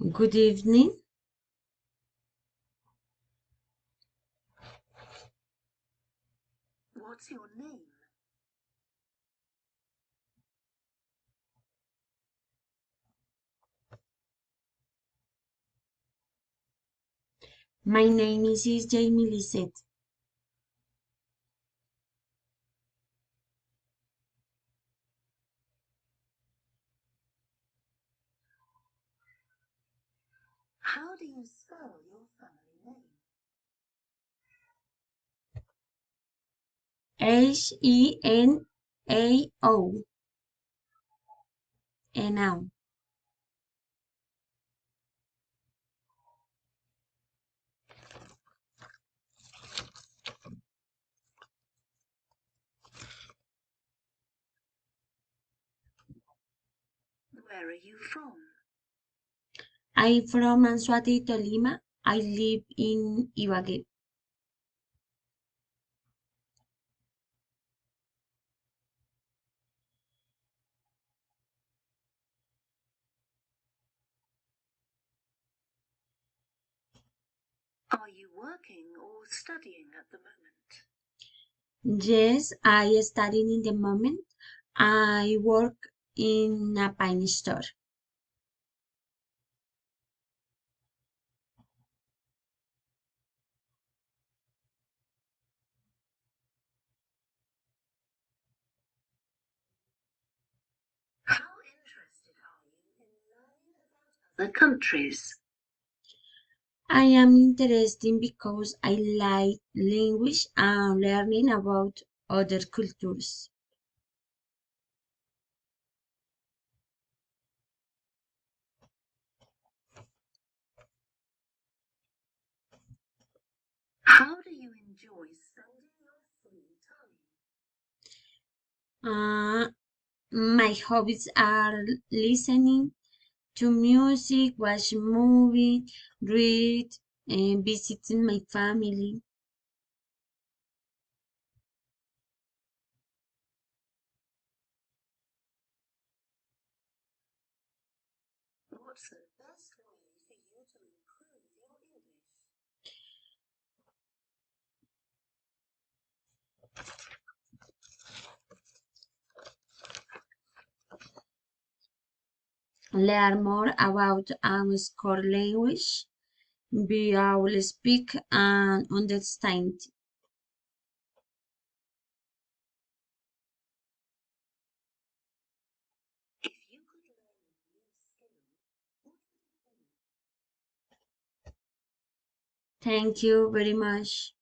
Good evening. What's your name? My name is Jamie Lisette. How do you spell your family name? Henao. Henao. Where are you from? I'm from Anzoátegui, Tolima. I live in Ibagué. Are you working or studying at the moment? Yes, I study in the moment. I work in a paint store. How interested are you in learning about other countries? I am interested because I like language and learning about other cultures. How do you enjoy spending your free time? Uh, my hobbies are listening to music, watch movie, read, and visiting my family. What's the best way for you to improve your English? Learn more about our core language, be able to speak and understand. If you could learn a new skill, what would it be? Thank you very much.